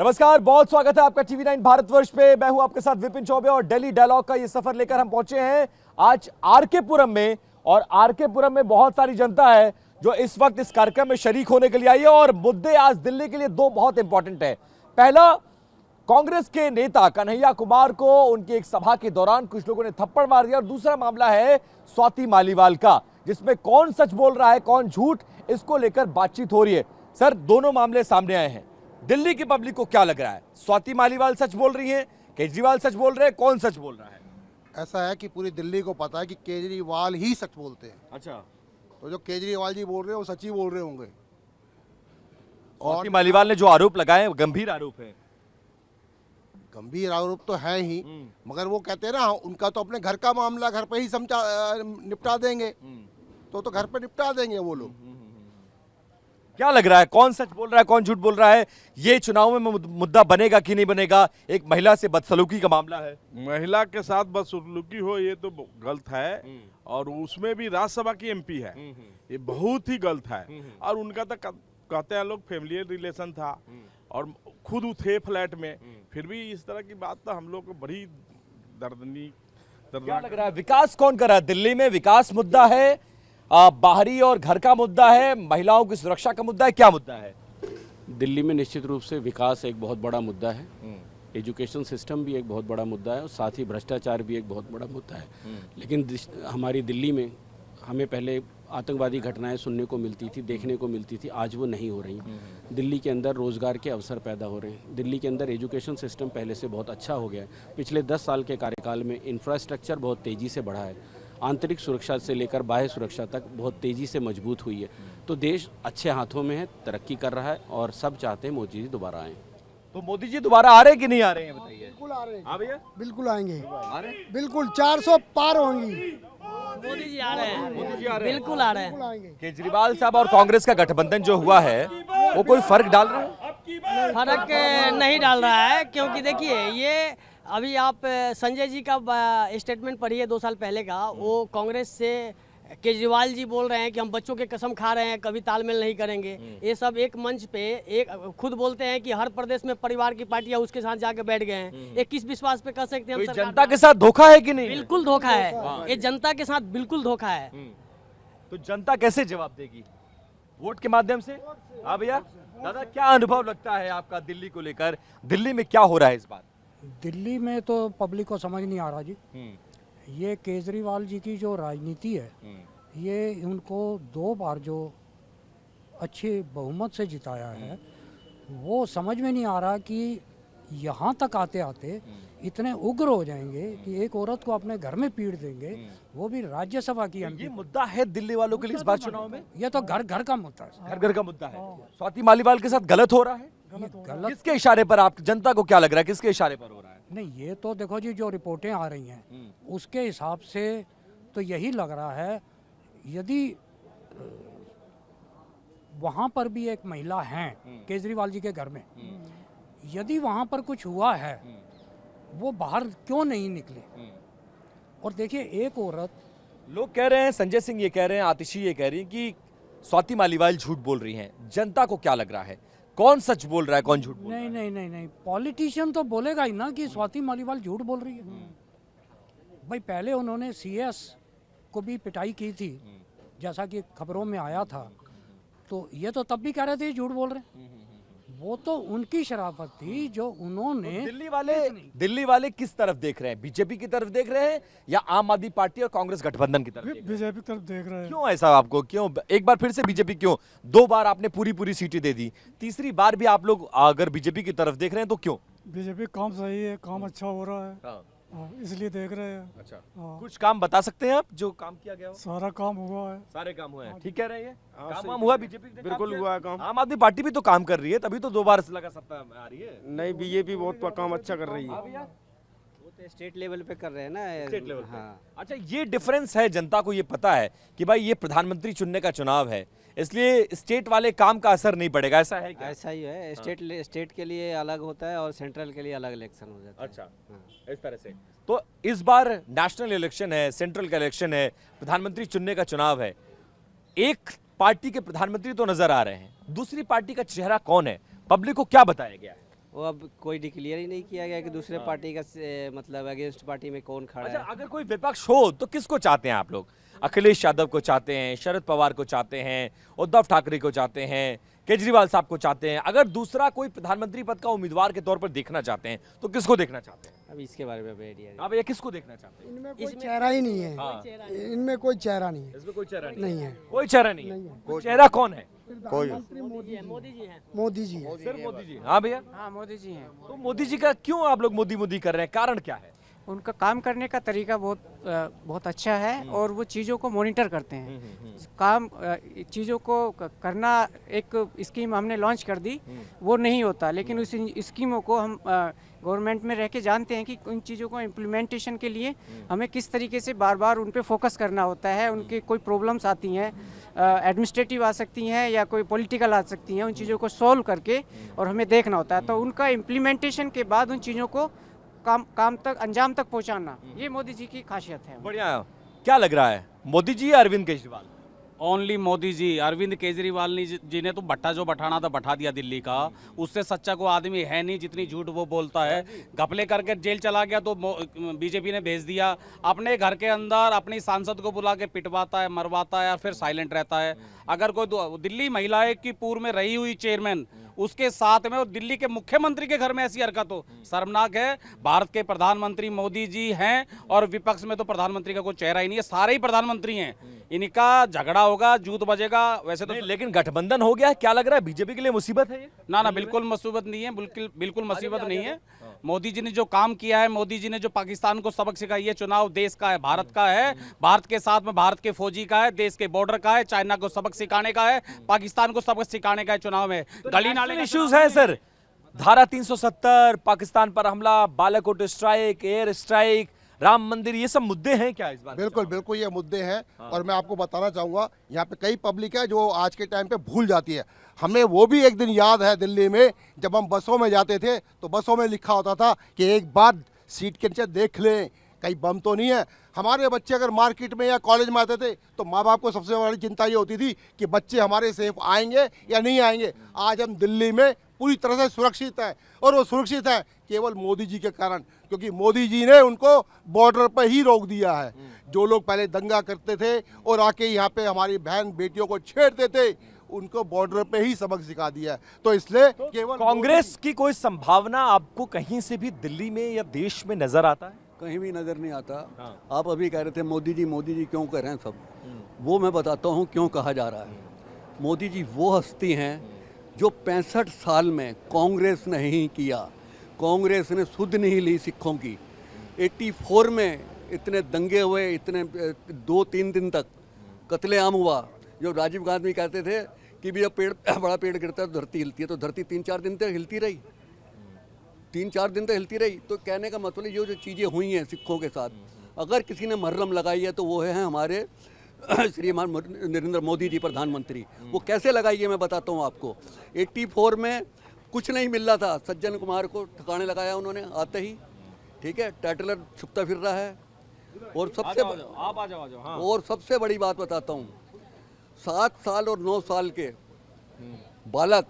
नमस्कार, बहुत स्वागत है आपका टीवी 9 भारतवर्ष पे। मैं हूं आपके साथ विपिन चौबे और दिल्ली डायलॉग का ये सफर लेकर हम पहुंचे हैं आज आरके पुरम में। और आरके पुरम में बहुत सारी जनता है जो इस वक्त इस कार्यक्रम में शरीक होने के लिए आई है और मुद्दे आज दिल्ली के लिए दो बहुत इंपॉर्टेंट है। पहला, कांग्रेस के नेता कन्हैया कुमार को उनकी एक सभा के दौरान कुछ लोगों ने थप्पड़ मार दिया। और दूसरा मामला है स्वाति मालीवाल का, जिसमें कौन सच बोल रहा है कौन झूठ, इसको लेकर बातचीत हो रही है। सर, दोनों मामले सामने आए हैं। दिल्ली की पब्लिक को क्या लग रहा है? स्वाति मालीवाल सच बोल रही है, केजरीवाल सच बोल रहे हैं, कौन सच बोल रहा है? ऐसा है कि पूरी दिल्ली को पता है कि केजरीवाल ही सच बोलते हैं। अच्छा, तो जो केजरीवाल जी बोल रहे हैं वो सच ही बोल रहे होंगे। स्वाति मालीवाल ने जो आरोप लगाए गंभीर आरोप है। गंभीर आरोप तो है ही, मगर वो कहते हैं ना उनका तो अपने घर का मामला घर पे ही निपटा देंगे। तो घर पे निपटा देंगे वो लोग। क्या लग रहा है, कौन सच बोल रहा है कौन झूठ बोल रहा है? ये चुनाव में मुद्दा बनेगा कि नहीं बनेगा? एक महिला से बदसलूकी का मामला है। महिला के साथ बदसलूकी हो ये तो गलत है, और उसमें भी राज्यसभा की एमपी है, ये बहुत ही गलत है। और उनका तो कहते हैं लोग फैमिली रिलेशन था और खुद थे फ्लैट में, फिर भी इस तरह की बात तो हम लोग को बड़ी क्या लग रहा है, विकास कौन कर रहा है दिल्ली में? विकास मुद्दा है, बाहरी और घर का मुद्दा है, महिलाओं की सुरक्षा का मुद्दा है, क्या मुद्दा है? दिल्ली में निश्चित रूप से विकास एक बहुत बड़ा मुद्दा है, एजुकेशन सिस्टम भी एक बहुत बड़ा मुद्दा है और साथ ही भ्रष्टाचार भी एक बहुत बड़ा मुद्दा है। लेकिन हमारी दिल्ली में हमें पहले आतंकवादी घटनाएं सुनने को मिलती थी, देखने को मिलती थी, आज वो नहीं हो रही। दिल्ली के अंदर रोज़गार के अवसर पैदा हो रहे हैं। दिल्ली के अंदर एजुकेशन सिस्टम पहले से बहुत अच्छा हो गया है। पिछले 10 साल के कार्यकाल में इंफ्रास्ट्रक्चर बहुत तेज़ी से बढ़ा है। आंतरिक सुरक्षा से लेकर बाह्य सुरक्षा तक बहुत तेज़ी से मजबूत हुई है। तो देश अच्छे हाथों में है, तरक्की कर रहा है और सब चाहते हैं मोदी जी दोबारा आएँ। तो मोदी जी दोबारा आ रहे हैं कि नहीं आ रहे हैं, बताइए। बिल्कुल आ रहे हैं। हाँ भैया, बिल्कुल आएंगे, आ रहे हैं? बिल्कुल 400 पार होंगी। मोदी जी आ रहे हैं, मोदी जी आ रहे हैं, बिल्कुल आ रहे हैं। बिल्कुल आएंगे। केजरीवाल साहब और कांग्रेस का गठबंधन जो हुआ है वो कोई फर्क डाल रहा है? फर्क नहीं डाल रहा है, क्योंकि देखिए ये अभी आप संजय जी का स्टेटमेंट पढ़िए 2 साल पहले का। वो कांग्रेस से केजरीवाल जी बोल रहे हैं कि हम बच्चों के कसम खा रहे हैं, कभी तालमेल नहीं करेंगे। ये सब एक मंच पे एक खुद बोलते हैं कि हर प्रदेश में परिवार की पार्टियां उसके साथ जाके बैठ गए हैं। ये किस विश्वास पे कर सकते हैं हम? सरकार जनता के साथ धोखा है कि नहीं? बिल्कुल धोखा है, ये जनता के साथ बिल्कुल धोखा है। तो जनता कैसे जवाब देगी? वोट के माध्यम से? हाँ भैया, दादा क्या अनुभव लगता है आपका दिल्ली को लेकर? दिल्ली में क्या हो रहा है इस बार? दिल्ली में तो पब्लिक को समझ नहीं आ रहा जी। ये केजरीवाल जी की जो राजनीति है, ये उनको 2 बार जो अच्छे बहुमत से जिताया है, वो समझ में नहीं आ रहा कि यहाँ तक आते आते इतने उग्र हो जाएंगे कि एक औरत को अपने घर में पीट देंगे, वो भी राज्यसभा की एमपी। ये मुद्दा है दिल्ली वालों के लिए इस बार चुनाव में? ये तो घर घर का मुद्दा है। घर घर का मुद्दा है। स्वाति मालीवाल के साथ गलत हो रहा है? गलत किसके इशारे पर? आप जनता को क्या लग रहा है किसके इशारे पर हो रहा है? नहीं, ये तो देखो जी, जो रिपोर्टें आ रही हैं उसके हिसाब से तो यही लग रहा है, यदि वहाँ पर भी एक महिला है केजरीवाल जी के घर में, यदि वहाँ पर कुछ हुआ है, वो बाहर क्यों नहीं निकले? और देखिए, एक औरत, लोग कह रहे हैं, संजय सिंह ये कह रहे हैं, आतिशी ये कह रही है कि स्वाति मालीवाल झूठ बोल रही हैं। जनता को क्या लग रहा है, कौन सच बोल रहा है कौन झूठ बोल रहा है? नहीं, पॉलिटिशियन तो बोलेगा ही ना कि स्वाति मालीवाल झूठ बोल रही है। भाई, पहले उन्होंने सीएस को भी पिटाई की थी, जैसा कि खबरों में आया था, तो ये तो तब भी कह रहे थे झूठ बोल रहे हैं। वो तो उनकी शराफत थी जो उन्होंने। तो दिल्ली वाले किस तरफ देख रहे हैं? बीजेपी की तरफ देख रहे हैं या आम आदमी पार्टी और कांग्रेस गठबंधन की तरफ? बीजेपी की तरफ देख रहे हैं। क्यों ऐसा? आपको क्यों एक बार फिर से बीजेपी क्यों? 2 बार आपने पूरी सीटें दे दी, तीसरी बार भी आप लोग अगर बीजेपी की तरफ देख रहे हैं तो क्यों? बीजेपी काम सही है, काम अच्छा हो रहा है, इसलिए देख रहे हैं। अच्छा, कुछ काम बता सकते हैं आप जो काम किया गया हो? सारा काम हुआ है। सारे काम हुए हैं, ठीक कह रहे हैं? काम हुआ बीजेपी ने? बिल्कुल हुआ है काम। आम आदमी पार्टी भी तो काम कर रही है, तभी तो 2 बार लगा सत्ता आ रही है। नहीं, बीजेपी बहुत काम अच्छा कर रही है। वो तो स्टेट लेवल पे कर रहे हैं ना, स्टेट लेवल पे। हाँ। अच्छा, ये डिफरेंस है, जनता को ये पता है कि भाई ये प्रधानमंत्री चुनने का चुनाव है, इसलिए स्टेट वाले काम का असर नहीं पड़ेगा, ऐसा है क्या? ऐसा ही है, स्टेट के लिए अलग होता है और सेंट्रल के लिए अलग इलेक्शन हो जाता है। अच्छा, हाँ। इस तरह से। तो इस बार नेशनल इलेक्शन है, सेंट्रल का इलेक्शन है, प्रधानमंत्री चुनने का चुनाव है। एक पार्टी के प्रधानमंत्री तो नजर आ रहे हैं, दूसरी पार्टी का चेहरा कौन है? पब्लिक को क्या बताया गया है? वो अब कोई डिक्लेयर ही नहीं किया गया कि दूसरे पार्टी का मतलब अगेंस्ट पार्टी में कौन खड़ा अच्छा, है। अगर कोई विपक्ष हो तो किसको चाहते हैं आप लोग? अखिलेश यादव को चाहते हैं, शरद पवार को चाहते हैं, उद्धव ठाकरे को चाहते हैं, केजरीवाल साहब को चाहते हैं? अगर दूसरा कोई प्रधानमंत्री पद का उम्मीदवार के तौर पर देखना चाहते हैं तो किसको देखना चाहते हैं? अब इसके बारे में आइडिया नहीं। आप ये किसको देखना चाहते हैं? इनमें कोई चेहरा ही नहीं है। हाँ, इनमें कोई चेहरा नहीं है। इसमें कोई चेहरा नहीं है। कोई चेहरा नहीं है। कोई चेहरा कौन है? प्रधानमंत्री मोदी जी हैं। मोदी जी है। सिर्फ मोदी जी। हाँ भैया, हाँ, मोदी जी हैं। तो मोदी जी का क्यों आप लोग मोदी मोदी कर रहे हैं? कारण क्या है? उनका काम करने का तरीका बहुत अच्छा है और वो चीज़ों को मॉनिटर करते हैं। काम चीज़ों को करना, एक स्कीम हमने लॉन्च कर दी, वो नहीं होता, लेकिन उस स्कीमों को हम गवर्नमेंट में रह के जानते हैं कि उन चीज़ों को इम्प्लीमेंटेशन के लिए हमें किस तरीके से बार बार उन पे फोकस करना होता है। उनकी कोई प्रॉब्लम्स आती हैं, एडमिनिस्ट्रेटिव आ सकती हैं या कोई पॉलिटिकल आ सकती हैं, उन चीज़ों को सॉल्व करके और हमें देखना होता है। तो उनका इम्प्लीमेंटेशन के बाद उन चीज़ों को काम तक, अंजाम तक पहुंचाना, ये मोदी जी की खासियत है। बढ़िया। क्या लग रहा है, मोदी जी या अरविंद केजरीवाल? ओनली मोदी जी। अरविंद केजरीवाल जी ने तो भट्टा जो बैठाना था बैठा दिया दिल्ली का। उससे सच्चा कोई आदमी है नहीं, जितनी झूठ वो बोलता है। घपले करके जेल चला गया तो बीजेपी ने भेज दिया। अपने घर के अंदर अपनी सांसद को बुला के पिटवाता है, मरवाता है और फिर साइलेंट रहता है। अगर कोई दिल्ली महिलाएं की पूर्व में रही हुई चेयरमैन उसके साथ में और दिल्ली के मुख्यमंत्री के घर में ऐसी हरकत हो, शर्मनाक है। भारत के प्रधानमंत्री मोदी जी हैं और विपक्ष में तो प्रधानमंत्री का कोई चेहरा ही नहीं है, सारे ही प्रधानमंत्री हैं। इनका झगड़ा होगा, जूत बजेगा। वैसे तो लेकिन गठबंधन हो गया है, क्या लग रहा है बीजेपी के लिए मुसीबत है ये? ना, बिल्कुल मुसीबत नहीं है, बिल्कुल मुसीबत नहीं है। मोदी जी ने जो काम किया है, मोदी जी ने जो पाकिस्तान को सबक सिखाई है, चुनाव देश का है, भारत का है, भारत के साथ में भारत के फौजी का है, देश के बॉर्डर का है, चाइना को सबक सिखाने का है, पाकिस्तान को सबक सिखाने का है चुनाव में। गली नाले इश्यूज हैं सर, धारा 370, पाकिस्तान पर हमला, Balakot strike, air strike, Ram मंदिर, ये सब मुद्दे हैं क्या इस बार? बिल्कुल बिल्कुल ये मुद्दे हैं। और मैं आपको बताना चाहूँगा, यहाँ पे कई पब्लिक है जो आज के टाइम पे भूल जाती है। हमें वो भी एक दिन याद है, दिल्ली में जब हम बसों में जाते थे तो बसों में लिखा होता था कि एक बार सीट के नीचे देख लें कहीं बम तो नहीं है। हमारे बच्चे अगर मार्केट में या कॉलेज में आते थे तो माँ बाप को सबसे बड़ी चिंता ये होती थी कि बच्चे हमारे सेफ आएंगे या नहीं आएंगे। आज हम दिल्ली में पूरी तरह से सुरक्षित है, और वो सुरक्षित है केवल मोदी जी के कारण, क्योंकि मोदी जी ने उनको बॉर्डर पर ही रोक दिया है। जो लोग पहले दंगा करते थे और आके यहाँ पे हमारी बहन बेटियों को छेड़ते थे, उनको बॉर्डर पे ही सबक सिखा दिया है। तो इसलिए केवल कांग्रेस की कोई संभावना आपको कहीं से भी दिल्ली में या देश में नजर आता है? कहीं भी नज़र नहीं आता। आप अभी कह रहे थे मोदी जी क्यों कर रहे हैं सब, वो मैं बताता हूँ क्यों कहा जा रहा है। मोदी जी वो हस्ती हैं जो 65 साल में कांग्रेस ने ही किया। कांग्रेस ने सुध नहीं ली सिखों की। 84 में इतने दंगे हुए, इतने 2-3 दिन तक कत्लेआम हुआ। जो राजीव गांधी कहते थे कि भी जब बड़ा पेड़ गिरता है तो धरती हिलती है, तो धरती 3-4 दिन तक हिलती रही। 3-4 दिन तक हिलती रही। तो कहने का मतलब ये जो चीज़ें हुई हैं सिखों के साथ, अगर किसी ने मुहर्रम लगाई है तो वो है हमारे श्रीमान नरेंद्र मोदी जी प्रधानमंत्री। वो कैसे लगाई है मैं बताता हूँ आपको। 84 में कुछ नहीं मिल रहा था, सज्जन कुमार को ठिकाने लगाया उन्होंने आते ही, ठीक है। टाइटलर छुपता फिर रहा है। और सबसे बड़ी बात बताता हूँ, 7 साल और 9 साल के बालक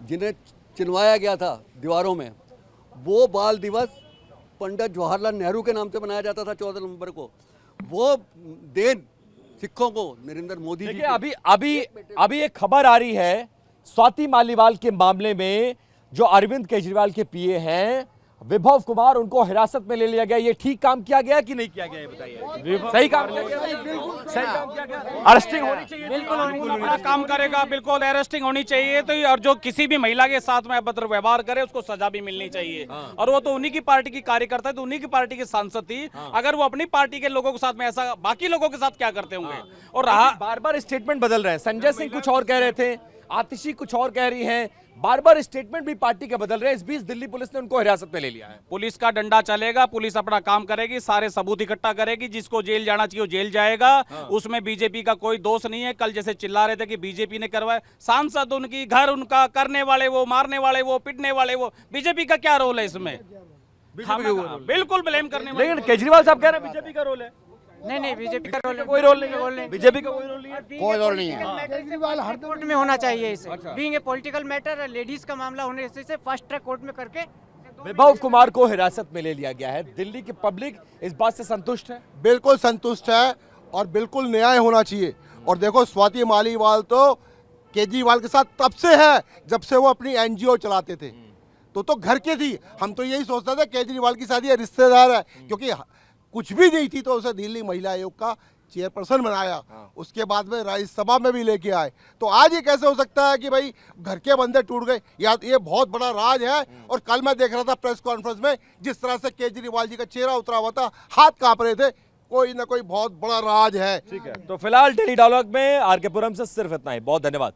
जिन्हें चिनवाया गया था दीवारों में, वो बाल दिवस पंडित जवाहरलाल नेहरू के नाम से मनाया जाता था 14 नवंबर को। वो देन सिखों को नरेंद्र मोदी जी। अभी एक खबर आ रही है स्वाति मालीवाल के मामले में, जो अरविंद केजरीवाल के पीए हैं विभव कुमार, उनको हिरासत में ले लिया गया। ये ठीक काम किया गया कि नहीं किया गया, ये बताइए। सही काम किया गया? सही काम किया गया। अरेस्टिंग होनी चाहिए। बिल्कुल अपना काम करेगा, बिल्कुल अरेस्टिंग होनी चाहिए। तो और जो किसी भी महिला के साथ में अभद्र व्यवहार करे उसको सजा भी मिलनी चाहिए। और वो तो उन्हीं की पार्टी की कार्यकर्ता है, तो उन्हीं की पार्टी के सांसद थी। अगर वो अपनी पार्टी के लोगों के साथ में ऐसा बाकी लोगों के साथ क्या करते होंगे। और रहा बार बार स्टेटमेंट बदल रहे हैं। संजय सिंह कुछ और कह रहे थे, आतिशी कुछ और कह रही हैं, बार बार स्टेटमेंट भी पार्टी के बदल रहे हैं। इस बीच दिल्ली पुलिस ने उनको हिरासत में ले लिया है। पुलिस का डंडा चलेगा, पुलिस अपना काम करेगी, सारे सबूत इकट्ठा करेगी, जिसको जेल जाना चाहिए वो जेल जाएगा। उसमें बीजेपी का कोई दोष नहीं है। कल जैसे चिल्ला रहे थे कि बीजेपी ने करवाया, सांसद उनकी, घर उनका, करने वाले वो, मारने वाले वो, पिटने वाले वो, बीजेपी का क्या रोल है इसमें? बिल्कुल ब्लेम करने वाले। लेकिन केजरीवाल साहब कह रहे हैं बीजेपी का रोल है। नहीं बीजेपी का रोल कोई रोल नहीं है, बीजेपी का कोई रोल नहीं है। कोई रोल नहीं है। केजरीवाल हर कोर्ट में होना चाहिए इसे। Being a political matter, ladies का मामला होने से फास्ट ट्रैक कोर्ट में करके विभव कुमार को हिरासत में ले लिया गया है। दिल्ली की पब्लिक इस बात से संतुष्ट है? बिल्कुल संतुष्ट है और बिल्कुल न्याय होना चाहिए। और देखो स्वाति मालीवाल तो केजरीवाल के साथ तब से है जब से वो अपनी एनजीओ चलाते थे, तो घर के थी। हम तो यही सोचते थे केजरीवाल की शादी रिश्तेदार है, क्योंकि कुछ भी नहीं थी तो उसे दिल्ली महिला आयोग का चेयरपर्सन बनाया, उसके बाद में राज्यसभा में भी लेके आए। तो आज ये कैसे हो सकता है कि भाई घर के बंदे टूट गए? या ये बहुत बड़ा राज है। और कल मैं देख रहा था प्रेस कॉन्फ्रेंस में जिस तरह से केजरीवाल जी का चेहरा उतरा हुआ था, हाथ कांप रहे थे, कोई ना कोई बहुत बड़ा राज है। ठीक है, तो फिलहाल दिल्ली डायलॉग में आरके पुरम से सिर्फ इतना ही। बहुत धन्यवाद।